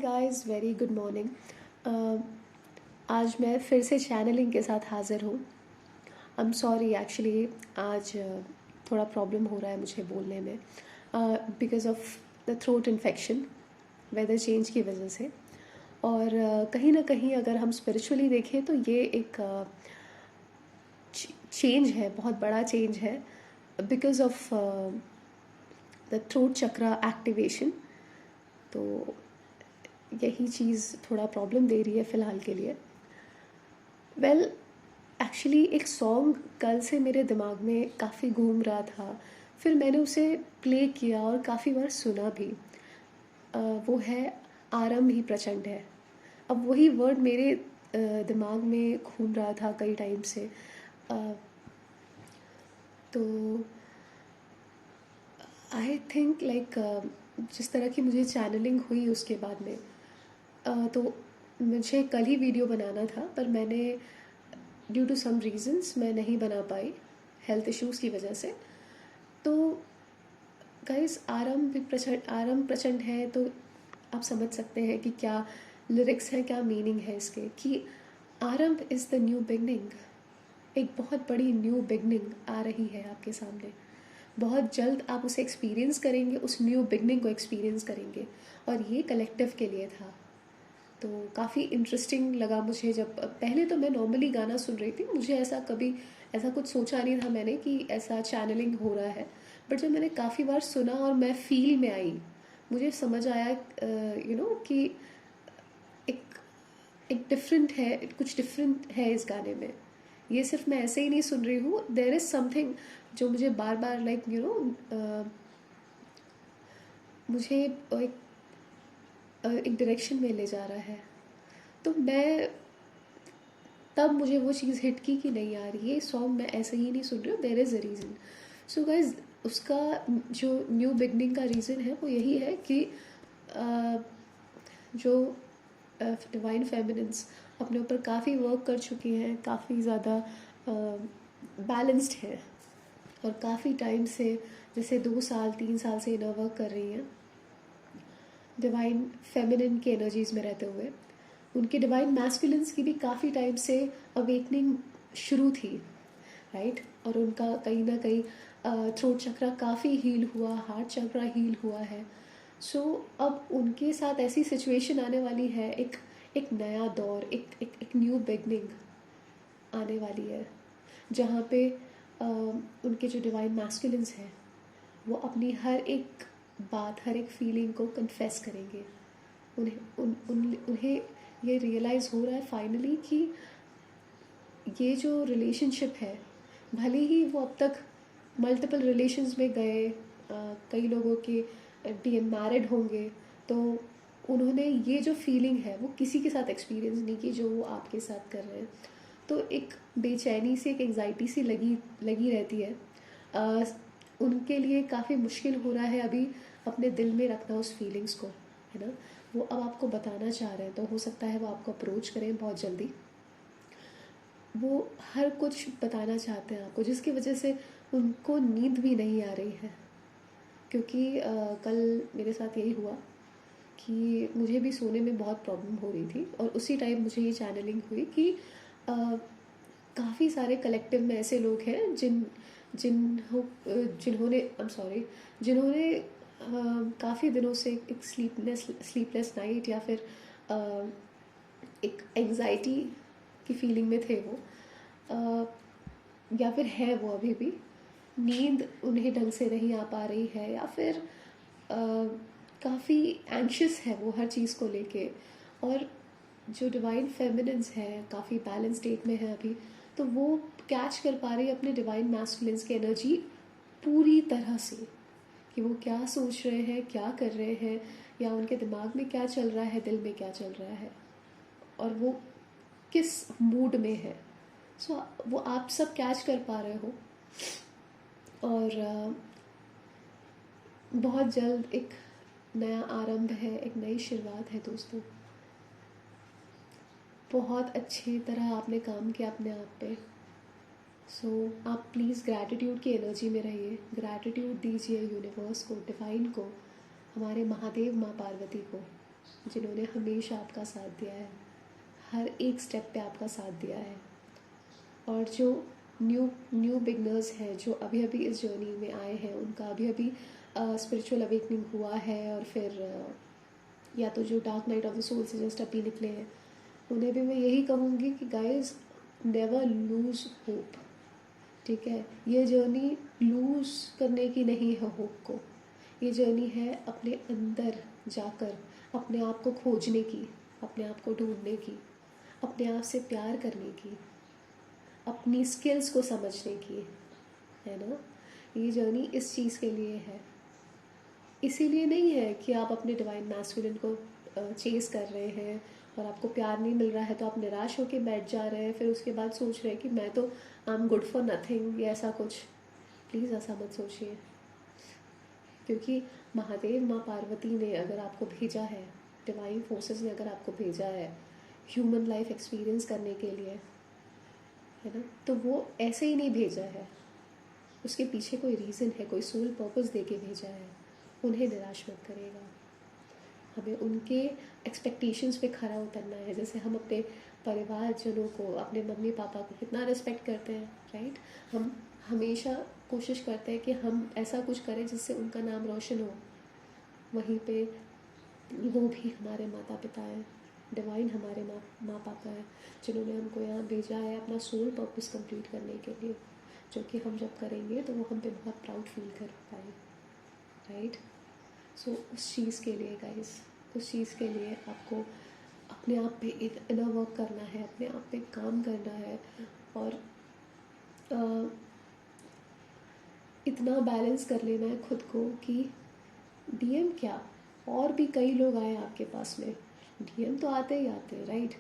Guys, very good morning. आज मैं फिर से चैनलिंग के साथ हाज़िर हूँ। आई एम सॉरी, एक्चुअली आज थोड़ा प्रॉब्लम हो रहा है मुझे बोलने में because of the throat infection, weather change की वजह से। और कहीं ना कहीं अगर हम स्पिरिचुअली देखें तो ये एक चेंज है, बहुत बड़ा चेंज है because of the throat chakra activation. तो यही चीज़ थोड़ा प्रॉब्लम दे रही है फ़िलहाल के लिए। वेल, एक्चुअली एक सॉन्ग कल से मेरे दिमाग में काफ़ी घूम रहा था, फिर मैंने उसे प्ले किया और काफ़ी बार सुना भी। वो है आरंभ ही प्रचंड है। अब वही वर्ड मेरे दिमाग में घूम रहा था कई टाइम से। अ, तो आई थिंक लाइक जिस तरह की मुझे चैनलिंग हुई उसके बाद में तो मुझे कल ही वीडियो बनाना था, पर मैंने ड्यू टू सम रीजंस मैं नहीं बना पाई, हेल्थ इश्यूज़ की वजह से। तो गाइस, आरंभ प्रचंड है, तो आप समझ सकते हैं कि क्या लिरिक्स हैं, क्या मीनिंग है इसके, कि आरंभ इज़ द न्यू बिगनिंग। एक बहुत बड़ी न्यू बिगनिंग आ रही है आपके सामने। बहुत जल्द आप उसे एक्सपीरियंस करेंगे, उस न्यू बिगनिंग को एक्सपीरियंस करेंगे, और ये कलेक्टिव के लिए था। तो काफ़ी इंटरेस्टिंग लगा मुझे। जब पहले तो मैं नॉर्मली गाना सुन रही थी, मुझे ऐसा कुछ सोचा नहीं था मैंने कि ऐसा चैनलिंग हो रहा है। बट जब मैंने काफ़ी बार सुना और मैं फील में आई, मुझे समझ आया कि एक एक डिफरेंट है, कुछ डिफरेंट है इस गाने में। ये सिर्फ मैं ऐसे ही नहीं सुन रही हूँ, देयर इज़ समथिंग जो मुझे बार बार मुझे एक डायरेक्शन में ले जा रहा है। तो मैं तब मुझे वो चीज़ हिट की कि नहीं यार, ये सॉन्ग मैं ऐसे ही नहीं सुन रही हूँ, there is a reason. So guys, उसका जो न्यू बिगनिंग का रीज़न है वो यही है कि जो डिवाइन फेमिनिन्स अपने ऊपर काफ़ी वर्क कर चुकी हैं, काफ़ी ज़्यादा बैलेंस्ड है, और काफ़ी टाइम से, जैसे 2 साल 3 साल से इनर वर्क कर रही हैं डिवाइन फेमिनिन की एनर्जीज़ में रहते हुए। उनके डिवाइन मैस्कुलिन्स की भी काफ़ी टाइम से अवेकनिंग शुरू थी, राइट। और उनका कहीं ना कहीं थ्रोट चक्रा काफ़ी हील हुआ, हार्ट चक्रा हील हुआ है। सो अब उनके साथ ऐसी सिचुएशन आने वाली है, एक नया दौर, एक न्यू बिगनिंग आने वाली है, जहाँ पे उनके जो डिवाइन मैस्कुलिन्स हैं वो अपनी हर एक बात, हर एक फीलिंग को कन्फेस करेंगे। उन्हें ये रियलाइज़ हो रहा है फाइनली कि ये जो रिलेशनशिप है, भले ही वो अब तक मल्टीपल रिलेशंस में गए, कई लोगों के भी मैरिड होंगे, तो उन्होंने ये जो फीलिंग है वो किसी के साथ एक्सपीरियंस नहीं की जो वो आपके साथ कर रहे हैं। तो एक बेचैनी सी, एक एंग्जाइटी सी लगी लगी रहती है। अ, उनके लिए काफ़ी मुश्किल हो रहा है अभी अपने दिल में रखना उस फीलिंग्स को, है ना। वो अब आपको बताना चाह रहे हैं, तो हो सकता है वो आपको अप्रोच करें बहुत जल्दी। वो हर कुछ बताना चाहते हैं आपको, जिसकी वजह से उनको नींद भी नहीं आ रही है। क्योंकि कल मेरे साथ यही हुआ कि मुझे भी सोने में बहुत प्रॉब्लम हो रही थी, और उसी टाइम मुझे ये चैनलिंग हुई कि काफ़ी सारे कलेक्टिव में ऐसे लोग हैं जिन्होंने काफ़ी दिनों से एक स्लीपलेस नाइट, या फिर एक एंजाइटी की फीलिंग में थे वो, या फिर है वो अभी भी। नींद उन्हें ढंग से नहीं आ पा रही है, या फिर काफ़ी एंशियस है वो हर चीज़ को लेके। और जो डिवाइन फेमिनिन्स है काफ़ी बैलेंस स्टेट में है अभी, तो वो कैच कर पा रही है अपने डिवाइन मैस्कुलिन्स की एनर्जी पूरी तरह से, कि वो क्या सोच रहे हैं, क्या कर रहे हैं, या उनके दिमाग में क्या चल रहा है, दिल में क्या चल रहा है, और वो किस मूड में है। सो वो आप सब कैच कर पा रहे हो। और बहुत जल्द एक नया आरंभ है, एक नई शुरुआत है दोस्तों। बहुत अच्छी तरह आपने काम किया अपने आप पे। सो आप प्लीज़ ग्रैटिट्यूड की एनर्जी में रहिए, ग्रैटिट्यूड दीजिए यूनिवर्स को, डिवाइन को, हमारे महादेव माँ पार्वती को। जिन्होंने हमेशा आपका साथ दिया है, हर एक स्टेप पे आपका साथ दिया है। और जो न्यू न्यू बिगनर्स हैं, जो अभी अभी इस जर्नी में आए हैं, उनका अभी अभी स्पिरिचुअल अवेकनिंग हुआ है, और फिर या तो जो dark night of the soul से जस्ट अभी निकले हैं, उन्हें भी मैं यही कहूँगी कि गाइस, नेवर लूज़ होप। ठीक है, ये जर्नी लूज़ करने की नहीं है होप को। ये जर्नी है अपने अंदर जाकर अपने आप को खोजने की, अपने आप को ढूंढने की, अपने आप से प्यार करने की, अपनी स्किल्स को समझने की, है ना। ये जर्नी इस चीज़ के लिए है। इसीलिए नहीं है कि आप अपने डिवाइन मैस्कुलिन को चेस कर रहे हैं और आपको प्यार नहीं मिल रहा है तो आप निराश होकर बैठ जा रहे हैं, फिर उसके बाद सोच रहे हैं कि मैं तो I am good for nothing या ऐसा कुछ। प्लीज़ ऐसा मत सोचिए, क्योंकि महादेव माँ पार्वती ने अगर आपको भेजा है, डिवाइन फोर्सेस ने अगर आपको भेजा है ह्यूमन लाइफ एक्सपीरियंस करने के लिए, है ना, तो वो ऐसे ही नहीं भेजा है। उसके पीछे कोई रीज़न है, कोई सोल पर्पस दे के भेजा है। उन्हें निराश मत करेगा। हमें उनके एक्सपेक्टेशंस पे खरा उतरना है। जैसे हम अपने परिवारजनों को, अपने मम्मी पापा को कितना रिस्पेक्ट करते हैं, राइट। हम हमेशा कोशिश करते हैं कि हम ऐसा कुछ करें जिससे उनका नाम रोशन हो। वहीं पे वो भी हमारे माता पिता हैं, डिवाइन हमारे माँ पापा हैं, जिन्होंने हमको यहाँ भेजा है अपना सोल पर्पस कंप्लीट करने के लिए, जो कि हम जब करेंगे तो वो हम पे बहुत प्राउड फील कर पाए, राइट। सो उस चीज़ के लिए गाइस, उस चीज़ के लिए आपको अपने आप पे एक इनर वर्क करना है, अपने आप पे काम करना है, और इतना बैलेंस कर लेना है खुद को कि डीएम क्या, और भी कई लोग आए आपके पास में, डीएम तो आते ही आते हैं, राइट,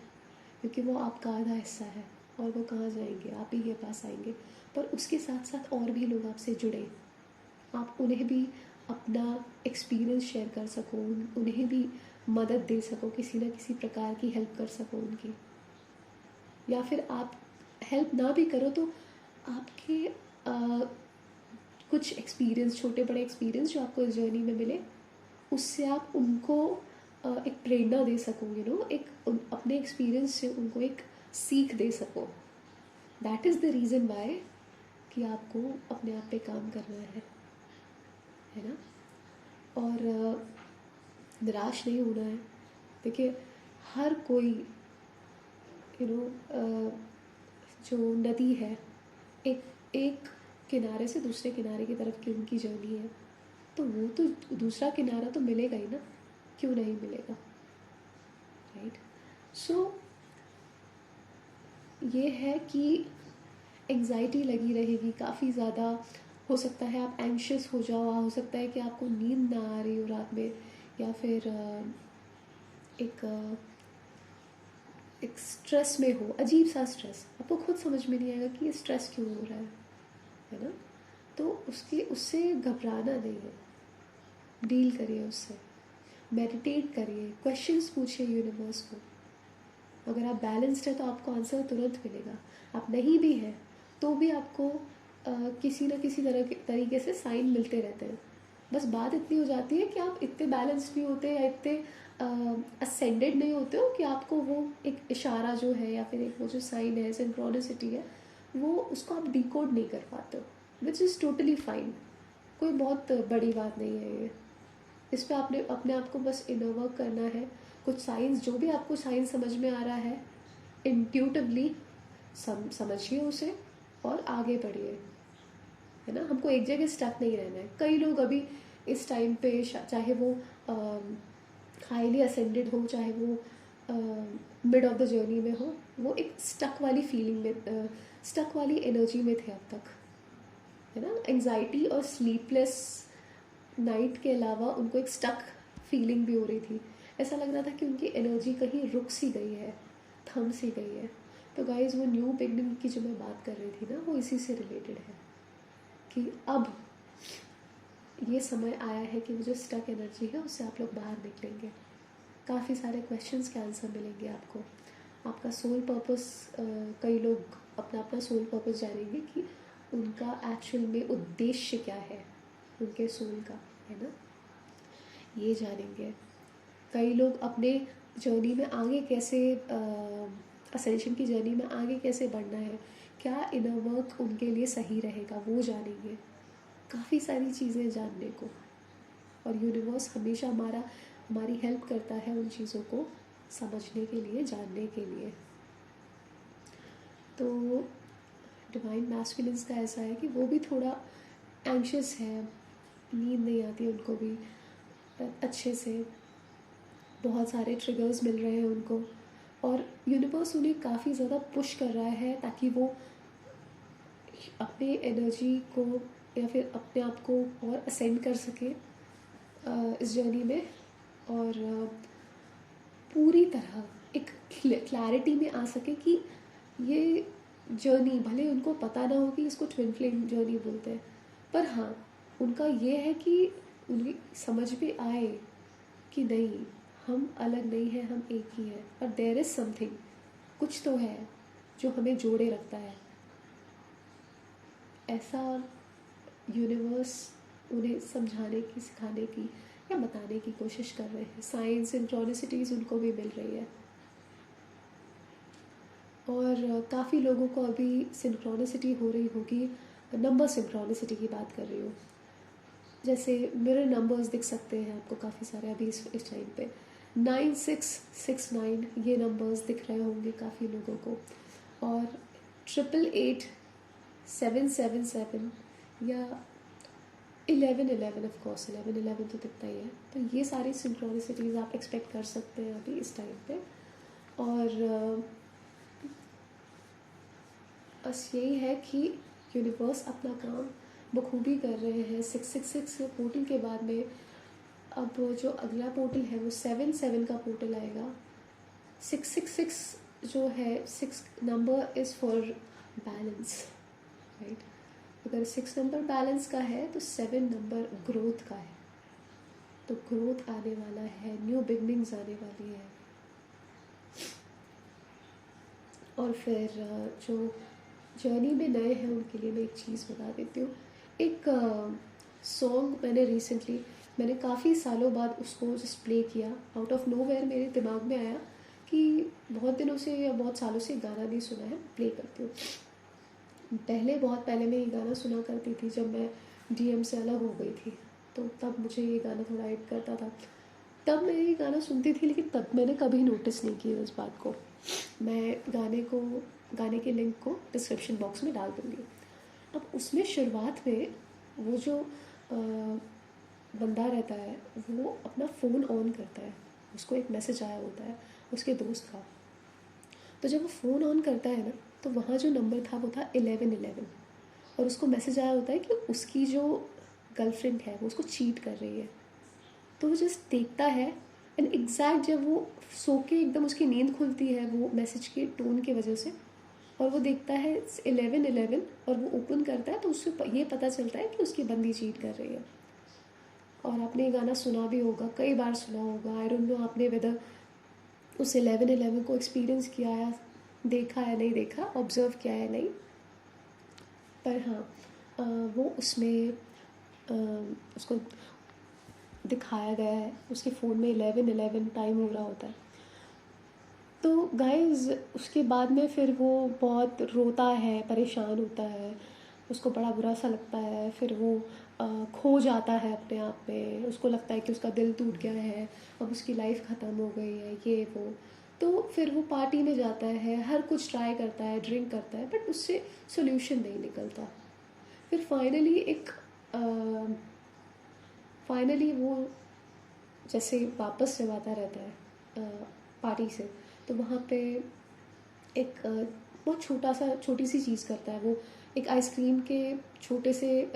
क्योंकि वो आपका आधा हिस्सा है और वो कहाँ जाएंगे, आप ही के पास आएंगे। पर उसके साथ साथ और भी लोग आपसे जुड़े, आप उन्हें भी अपना एक्सपीरियंस शेयर कर सको, उन्हें भी मदद दे सको, किसी न किसी प्रकार की हेल्प कर सको उनकी। या फिर आप हेल्प ना भी करो तो आपके कुछ एक्सपीरियंस, छोटे बड़े एक्सपीरियंस जो आपको इस जर्नी में मिले, उससे आप उनको एक प्रेरणा दे सको, यू नो, एक अपने एक्सपीरियंस से उनको एक सीख दे सको। That is the reason why कि आपको अपने आप पे काम करना है ना। और निराश नहीं होना है। देखिए, हर कोई, यू नो, जो नदी है, एक एक किनारे से दूसरे किनारे की तरफ की उनकी जर्नी है, तो वो तो दूसरा किनारा तो मिलेगा ही ना, क्यों नहीं मिलेगा, राइट। सो ये है कि एंग्जाइटी लगी रहेगी काफ़ी ज़्यादा, हो सकता है आप एंशियस हो जाओ, हो सकता है कि आपको नींद ना आ रही हो रात में, या फिर एक एक स्ट्रेस में हो, अजीब सा स्ट्रेस, आपको खुद समझ में नहीं आएगा कि ये स्ट्रेस क्यों हो रहा है ना। तो उससे घबराना नहीं है, डील करिए उससे, मेडिटेट करिए, क्वेश्चंस पूछिए यूनिवर्स को। अगर आप बैलेंस्ड है तो आपको आंसर तुरंत मिलेगा, आप नहीं भी हैं तो भी आपको किसी न किसी तरीके से साइन मिलते रहते हैं। बस बात इतनी हो जाती है कि आप इतने बैलेंस्ड नहीं होते या इतने असेंडेड नहीं होते हो कि आपको वो एक इशारा जो है या फिर एक वो जो साइन है, सिंक्रोनिसिटी है, वो उसको आप डिकोड नहीं कर पाते हो, विच इज़ टोटली फाइन। कोई बहुत बड़ी बात नहीं है ये। इस पर आपने अपने आप को बस इनर वर्क करना है। कुछ साइंस, जो भी आपको साइंस समझ में आ रहा है, इंट्यूटिवली समझिए उसे और आगे बढ़िए, है ना। हमको एक जगह स्टक नहीं रहना है। कई लोग अभी इस टाइम पे, चाहे वो हाईली असेंडेड हो, चाहे वो मिड ऑफ द जर्नी में हो, वो एक स्टक वाली फीलिंग में, स्टक वाली एनर्जी में थे अब तक, है ना। एंजाइटी और स्लीपलेस नाइट के अलावा उनको एक स्टक फीलिंग भी हो रही थी। ऐसा लग रहा था कि उनकी एनर्जी कहीं रुक सी गई है, थम सी गई है। तो गाइज, वो न्यू बिगनिंग की जो मैं बात कर रही थी ना, वो इसी से रिलेटेड है कि अब ये समय आया है कि वो जो स्टक एनर्जी है उससे आप लोग बाहर निकलेंगे। काफ़ी सारे क्वेश्चंस के आंसर मिलेंगे आपको। आपका सोल पर्पस, कई लोग अपना अपना सोल पर्पस जानेंगे कि उनका एक्चुअल में उद्देश्य क्या है उनके सोल का, है ना, ये जानेंगे। कई लोग अपने जर्नी में आगे कैसे असेंशन की जर्नी में आगे कैसे बढ़ना है, क्या इनर वर्क उनके लिए सही रहेगा, वो जानेंगे। काफ़ी सारी चीज़ें जानने को, और यूनिवर्स हमेशा हमारी हेल्प करता है उन चीज़ों को समझने के लिए, जानने के लिए। तो डिवाइन मैस्कुलिन्स का ऐसा है कि वो भी थोड़ा एंशियस है, नींद नहीं आती उनको भी अच्छे से, बहुत सारे ट्रिगर्स मिल रहे हैं उनको, और यूनिवर्स उन्हें काफ़ी ज़्यादा पुश कर रहा है ताकि वो अपने एनर्जी को या फिर अपने आप को और असेंड कर सके इस जर्नी में, और पूरी तरह एक क्लैरिटी में आ सके कि ये जर्नी, भले उनको पता ना हो कि इसको ट्विन फ्लेम जर्नी बोलते हैं, पर हाँ उनका ये है कि उन्हें समझ में आए कि नहीं, हम अलग नहीं हैं, हम एक ही हैं, और देयर इज़ समथिंग, कुछ तो है जो हमें जोड़े रखता है। ऐसा यूनिवर्स उन्हें समझाने की, सिखाने की या बताने की कोशिश कर रहे हैं। साइंस सिंक्रोनिसिटीज़ उनको भी मिल रही है, और काफ़ी लोगों को अभी सिंक्रोनिसिटी हो रही होगी। नंबर सिंक्रोनिसिटी की बात कर रही हूँ, जैसे मिरर नंबर्स दिख सकते हैं आपको काफ़ी सारे अभी इस टाइम पे 9669 ये नंबर्स दिख रहे होंगे काफ़ी लोगों को, और 888777 या 1111, ऑफ कोर्स 1111 तो दिखता ही है। तो ये सारी सिंक्रोनिसिटीज़ आप एक्सपेक्ट कर सकते हैं अभी इस टाइम पे, और बस यही है कि यूनिवर्स अपना काम बखूबी कर रहे हैं। 666 पोर्टल के बाद में अब जो अगला पोर्टल है वो 77 का पोर्टल आएगा। 666 जो है, 6 number is for balance, right. अगर 6 नंबर बैलेंस का है तो 7 नंबर ग्रोथ का है, तो ग्रोथ आने वाला है, न्यू बिगनिंग्स आने वाली है। और फिर जो जर्नी में नए हैं उनके लिए मैं एक चीज़ बता देती हूँ। एक सॉन्ग मैंने काफ़ी सालों बाद उसको जस्ट प्ले किया, आउट ऑफ नोवेयर मेरे दिमाग में आया कि बहुत दिनों से या बहुत सालों से गाना नहीं सुना है, प्ले करती हूँ। बहुत पहले मैं ये गाना सुना करती थी जब मैं डीएम से अलग हो गई थी, तो तब मुझे ये गाना थोड़ा हिट करता था, तब मैं ये गाना सुनती थी, लेकिन तब मैंने कभी नोटिस नहीं किया इस बात को। मैं गाने के लिंक को डिस्क्रिप्शन बॉक्स में डाल दूँगी। अब उसमें शुरुआत में वो जो बंदा रहता है वो अपना फ़ोन ऑन करता है, उसको एक मैसेज आया होता है उसके दोस्त का। तो जब वो फ़ोन ऑन करता है ना, तो वहाँ जो नंबर था वो था 1111, और उसको मैसेज आया होता है कि उसकी जो गर्लफ्रेंड है वो उसको चीट कर रही है। तो वो जस्ट देखता है, एंड एग्जैक्ट जब वो सो के एकदम उसकी नींद खुलती है वो मैसेज के टोन की वजह से, और वो देखता है 1111 और वो ओपन करता है, तो उससे ये पता चलता है कि उसकी बंदी चीट कर रही है। और आपने ये गाना सुना भी होगा, कई बार सुना होगा। आई डोंट नो आपने वेदर उस 1111 को एक्सपीरियंस किया या देखा या नहीं देखा, ऑब्जर्व किया या नहीं, पर हाँ वो उसमें उसको दिखाया गया है, उसके फ़ोन में 1111 टाइम हो रहा होता है। तो गाइस उसके बाद में फिर वो बहुत रोता है, परेशान होता है, उसको बड़ा बुरा सा लगता है, फिर वो खो जाता है अपने आप में, उसको लगता है कि उसका दिल टूट गया है, अब उसकी लाइफ ख़त्म हो गई है, ये वो। तो फिर वो पार्टी में जाता है, हर कुछ ट्राई करता है, ड्रिंक करता है, बट उससे सोल्यूशन नहीं निकलता। फिर फाइनली वो जैसे वापस जब आता रहता है पार्टी से, तो वहाँ पे एक बहुत छोटी सी चीज़ करता है वो। एक आइसक्रीम के छोटे से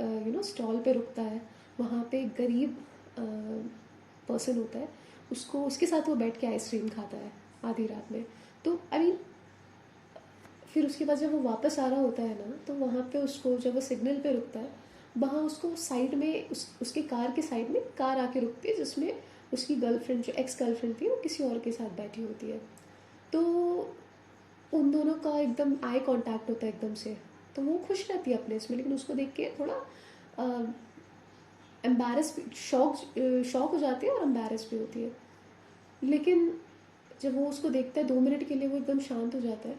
स्टॉल पे रुकता है, वहाँ पे एक गरीब पर्सन होता है, उसको उसके साथ वो बैठ के आइसक्रीम खाता है आधी रात में। तो आई मीन फिर उसके बाद जब वो वापस आ रहा होता है ना, तो वहाँ पे उसको, जब वो सिग्नल पे रुकता है, वहाँ उसको साइड में उसके कार के साइड में कार आके रुकती है, जिसमें उसकी गर्लफ्रेंड, जो एक्स गर्लफ्रेंड थी, वो किसी और के साथ बैठी होती है। तो उन दोनों का एकदम आई कांटेक्ट होता है एकदम से, तो वो खुश रहती है अपने इसमें, लेकिन उसको देख के थोड़ा एम्बैरस, शॉक हो जाती है और एम्बैरस भी होती है। लेकिन जब वो उसको देखता है 2 मिनट के लिए वो एकदम शांत हो जाता है,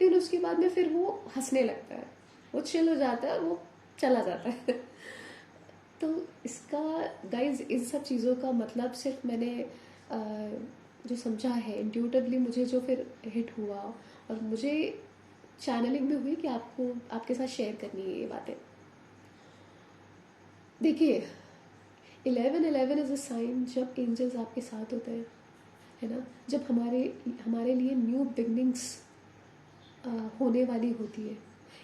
लेकिन उसके बाद में फिर वो हंसने लगता है, वो चिल हो जाता है और वो चला जाता है। तो इसका गाइज इन सब चीज़ों का मतलब सिर्फ मैंने अ, जो समझा है इंट्यूटिवली, मुझे जो फिर हिट हुआ और मुझे चैनलिंग में हुई कि आपको आपके साथ शेयर करनी है ये बातें। देखिए, 11:11 इज़ अ साइन जब एंजल्स आपके साथ होते हैं, है ना, जब हमारे हमारे लिए न्यू बिगनिंग्स होने वाली होती है,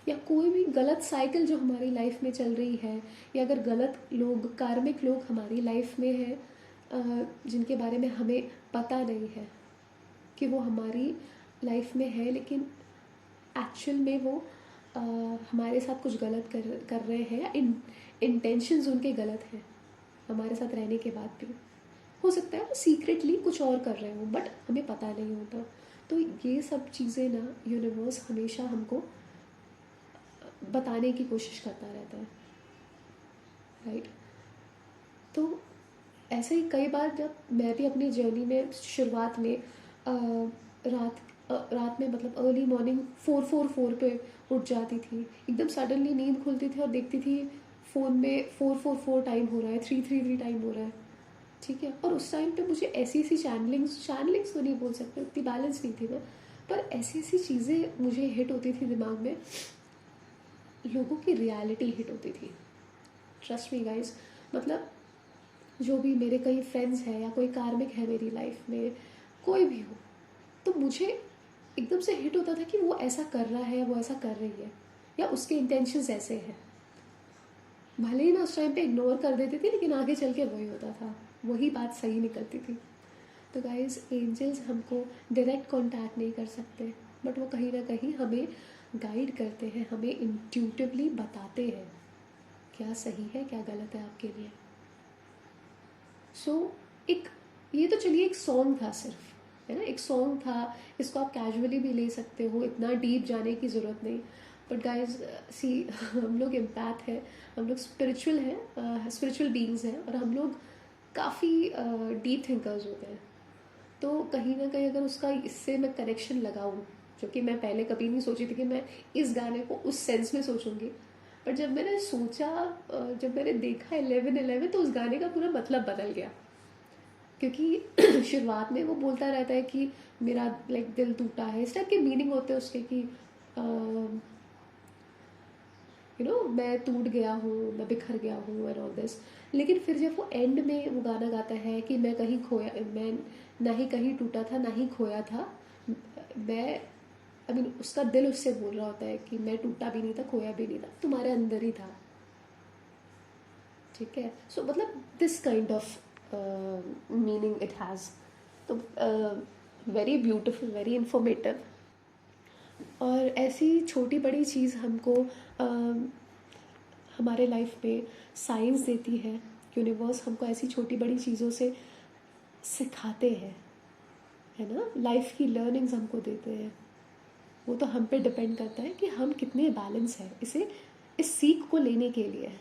या कोई भी गलत साइकिल जो हमारी लाइफ में चल रही है, या अगर गलत लोग, कार्मिक लोग हमारी लाइफ में हैं जिनके बारे में हमें पता नहीं है कि वो हमारी लाइफ में है, लेकिन एक्चुअल में वो हमारे साथ कुछ गलत कर रहे हैं, या इंटेंशंस उनके गलत हैं हमारे साथ रहने के बाद भी। हो सकता है वो सीक्रेटली कुछ और कर रहे हो बट हमें पता नहीं होता। तो ये सब चीज़ें ना यूनिवर्स हमेशा हमको बताने की कोशिश करता रहता है, राइट। तो ऐसे ही कई बार जब मैं भी अपनी जर्नी में शुरुआत में रात में मतलब अर्ली मॉर्निंग 4:44 पे उठ जाती थी, एकदम सडनली नींद खुलती थी और देखती थी फ़ोन में 4:44 टाइम हो रहा है, 3:33 टाइम हो रहा है, ठीक है। और उस टाइम पे मुझे ऐसी ऐसी चैनलिंग्स तो नहीं बोल सकते, उतनी बैलेंस नहीं थी मैं, पर ऐसी ऐसी चीज़ें मुझे हिट होती थी दिमाग में, लोगों की रियलिटी हिट होती थी। ट्रस्ट मी गाइस, मतलब जो भी मेरे कई फ्रेंड्स हैं या कोई कार्मिक है मेरी लाइफ में, कोई भी हो, तो मुझे एकदम से हिट होता था कि वो ऐसा कर रहा है, वो ऐसा कर रही है, या उसके इंटेंशंस ऐसे हैं। भले ही मैं उस टाइम पे इग्नोर कर देती थी, लेकिन आगे चल के वही होता था, वही बात सही निकलती थी। तो गाइस, एंजल्स हमको डायरेक्ट कांटेक्ट नहीं कर सकते, बट वो कहीं ना कहीं हमें गाइड करते हैं, हमें इंट्यूटिवली बताते हैं क्या सही है क्या गलत है आपके लिए। सो एक, ये तो चलिए एक सॉन्ग था सिर्फ, है ना, एक सॉन्ग था, इसको आप कैजुअली भी ले सकते हो, इतना डीप जाने की ज़रूरत नहीं। बट गाइज सी, हम लोग एम्पैथ है, हम लोग स्पिरिचुअल हैं, स्पिरिचुअल बीइंग्स हैं, और हम लोग काफ़ी डीप थिंकर्स होते हैं। तो कहीं ना कहीं अगर उसका इससे मैं कनेक्शन लगाऊं, जो कि मैं पहले कभी नहीं सोची थी कि मैं इस गाने को उस सेंस में सोचूंगी, पर जब मैंने सोचा, जब मैंने देखा 11:11, तो उस गाने का पूरा मतलब बदल गया। क्योंकि शुरुआत में वो बोलता रहता है कि मेरा लाइक दिल टूटा है, इस टाइप के मीनिंग होते हैं उसके, कि मैं टूट गया हूँ, मैं बिखर गया हूँ एंड ऑल दिस। लेकिन फिर जब वो एंड में वो गाना गाता है कि मैं कहीं खोया, मैं ना ही कहीं टूटा था ना ही खोया था, मैं आई मीन उसका दिल उससे बोल रहा होता है कि मैं टूटा भी नहीं था, खोया भी नहीं था, तुम्हारे अंदर ही था, ठीक है। सो मतलब this kind of meaning it has. तो वेरी ब्यूटिफुल, वेरी इंफॉर्मेटिव। और ऐसी छोटी बड़ी चीज़ हमको हमारे लाइफ में साइंस देती है, यूनिवर्स हमको ऐसी छोटी बड़ी चीज़ों से सिखाते हैं, है ना, लाइफ की लर्निंग्स हमको देते हैं। वो तो हम पे डिपेंड करता है कि हम कितने बैलेंस हैं इसे, इस सीख को लेने के लिए।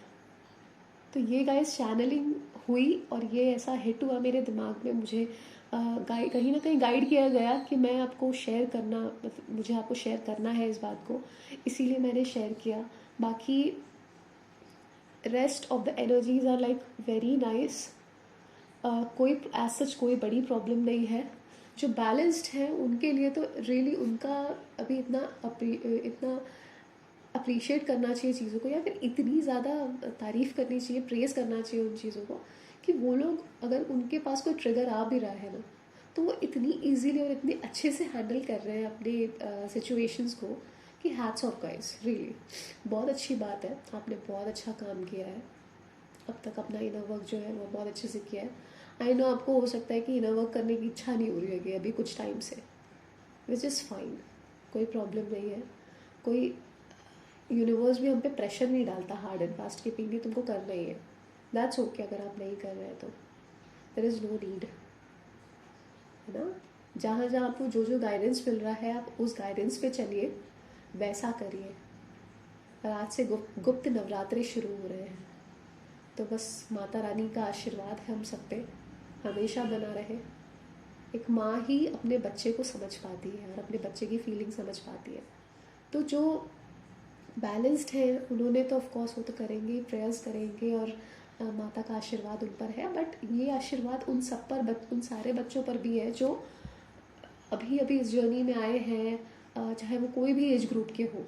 तो ये गाइस चैनलिंग हुई और ये ऐसा हिट हुआ मेरे दिमाग में, मुझे कहीं ना कहीं गाइड किया गया कि मैं आपको शेयर करना, मतलब मुझे आपको शेयर करना है इस बात को, इसीलिए मैंने शेयर किया। बाकी rest of the energies are like very nice, कोई एज सच कोई बड़ी प्रॉब्लम नहीं है। जो बैलेंस्ड है उनके लिए तो रियली उनका अभी इतना अप्रिशिएट करना चाहिए चीज़ों को, या फिर इतनी ज़्यादा तारीफ़ करनी चाहिए, प्रेज़ करना चाहिए उन चीज़ों को, कि वो लोग अगर उनके पास कोई ट्रिगर आ भी रहा है ना, तो वो इतनी इजीली और इतने अच्छे से हैंडल कर रहे हैं अपने सिचुएशंस को, कि हैट्स ऑफ गाइस, रियली बहुत अच्छी बात है, आपने बहुत अच्छा काम किया है अब तक, अपना इनर वर्क जो है वो बहुत अच्छे से किया है। आई नो आपको हो सकता है कि इनर वर्क करने की इच्छा नहीं हो रही है अभी कुछ टाइम से, विच इज़ फाइन, कोई प्रॉब्लम नहीं है। कोई यूनिवर्स भी हम पे प्रेशर नहीं डालता हार्ड एंड फास्ट कि नहीं तुमको करना ही है, दैट्स ओके अगर आप नहीं कर रहे हैं तो, देयर इज़ नो नीड, है ना। जहाँ जहाँ आपको जो जो गाइडेंस मिल रहा है आप उस गाइडेंस पे चलिए, वैसा करिए। और आज से गुप्त नवरात्रि शुरू हो रहे हैं, तो बस माता रानी का आशीर्वाद है हम सब पे, हमेशा बना रहे। एक माँ ही अपने बच्चे को समझ पाती है और अपने बच्चे की फीलिंग समझ पाती है। तो जो बैलेंस्ड है उन्होंने तो ऑफ कोर्स वो तो करेंगे, प्रेयर्स करेंगे और माता का आशीर्वाद उन पर है, बट ये आशीर्वाद उन सब पर उन सारे बच्चों पर भी है जो अभी अभी इस जर्नी में आए हैं, चाहे वो कोई भी एज ग्रुप के हो,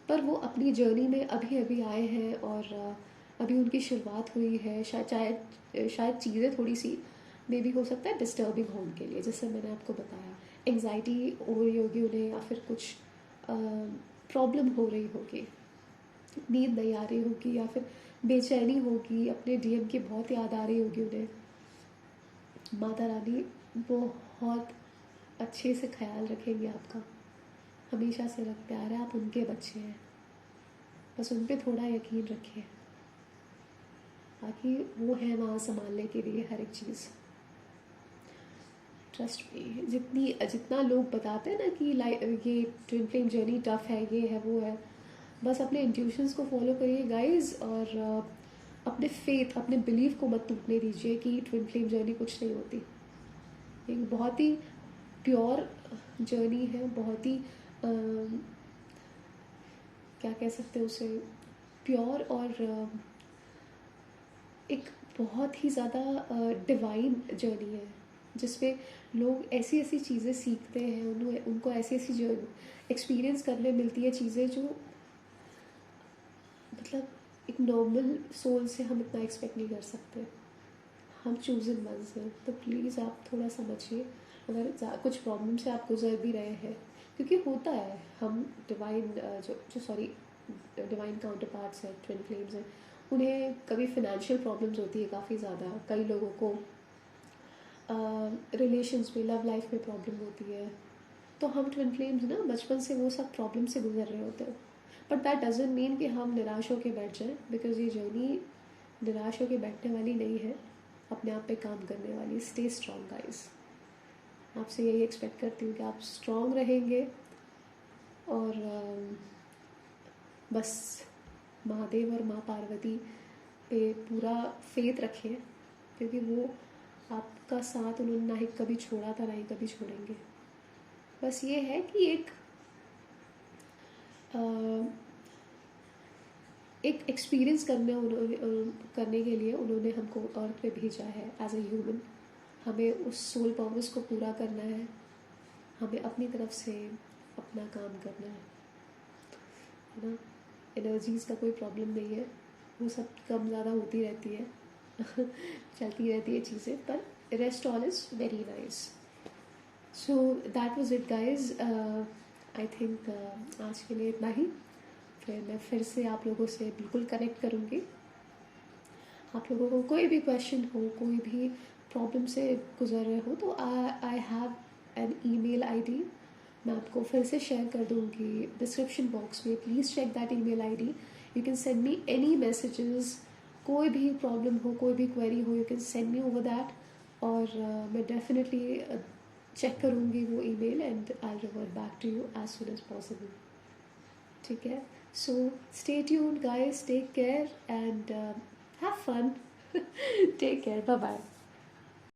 पर वो अपनी जर्नी में अभी अभी आए हैं और अभी उनकी शुरुआत हुई है। शायद चीज़ें थोड़ी सी मे भी हो सकता है डिस्टर्बिंग हो उनके लिए, जैसे मैंने आपको बताया एंग्जाइटी हो रही होगी उन्हें, या फिर कुछ प्रॉब्लम हो रही होगी, नींद नहीं आ रही होगी, या फिर बेचैनी होगी, अपने डीएम की बहुत याद आ रही होगी उन्हें। माता रानी बहुत अच्छे से ख्याल रखेंगे आपका, हमेशा से रखते आ रहे हैं, आप उनके बच्चे हैं, बस उन पर थोड़ा यकीन रखिए, बाकी वो है वहाँ संभालने के लिए हर एक चीज़। ट्रस्ट में जितना लोग बताते हैं ना कि ये ट्विन फ्लेम जर्नी टफ है, ये है वो है, बस अपने इंट्यूशंस को फॉलो करिए गाइस, और अपने फेथ, अपने बिलीव को मत टूटने दीजिए कि ट्विन फ्लेम जर्नी कुछ नहीं होती। एक बहुत ही प्योर जर्नी है, बहुत ही क्या कह सकते हैं उसे, प्योर, और एक बहुत ही ज़्यादा डिवाइन जर्नी है, जिसमें लोग ऐसी ऐसी चीज़ें सीखते हैं, उनको ऐसी ऐसी जो एक्सपीरियंस करने मिलती है चीज़ें जो मतलब एक नॉर्मल सोल से हम इतना एक्सपेक्ट नहीं कर सकते। हम चूजन वंस हैं, तो प्लीज़ आप थोड़ा समझिए अगर कुछ प्रॉब्लम से आप गुजर भी रहे हैं, क्योंकि होता है, हम डिवाइन जो सॉरी डिवाइन काउंटर पार्ट्स हैं, ट्विन फ्लेम्स हैं, उन्हें कभी फिनेंशियल प्रॉब्लम्स होती है काफ़ी ज़्यादा, कई लोगों को रिलेशंस में, लव लाइफ में प्रॉब्लम होती है, तो हम ट्विन फ्लेम्स ना बचपन से वो सब प्रॉब्लम से गुजर रहे होते हैं, बट दैट डजेंट मीन कि हम निराश होकर बैठ जाएं, बिकॉज ये जर्नी निराश होकर बैठने वाली नहीं है, अपने आप पे काम करने वाली। स्टे स्ट्रॉन्ग गाइस, आपसे यही एक्सपेक्ट करती हूँ कि आप स्ट्रॉन्ग रहेंगे, और बस महादेव और माँ पार्वती पे पूरा फेथ रखें, क्योंकि वो आपका साथ उन्होंने ना ही कभी छोड़ा था, ना ही कभी छोड़ेंगे। बस ये है कि एक एक्सपीरियंस करने के लिए उन्होंने हमको अर्थ पे भेजा है एज ए ह्यूमन, हमें उस सोल पर्पस को पूरा करना है, हमें अपनी तरफ से अपना काम करना है ना। एनर्जीज़ का कोई प्रॉब्लम नहीं है, वो सब कम ज़्यादा होती रहती है चलती रहती है चीज़ें, पर rest all is very nice. So that was it guys, I think आज के लिए इतना ही, फिर मैं फिर से आप लोगों से बिल्कुल कनेक्ट करूँगी। आप लोगों को कोई भी क्वेश्चन हो, कोई भी प्रॉब्लम से गुजर रहे हो, तो I have an email ID, मैं आपको फिर से शेयर कर दूँगी डिस्क्रिप्शन बॉक्स में, please check that email ID. You can send me any messages, कोई भी प्रॉब्लम हो, कोई भी क्वेरी हो, you can send me over that, और मैं डेफिनेटली चेक करूँगी वो email and I revert back to you as soon as possible. ठीक है, so stay tuned guys, take care and have fun take care, bye bye.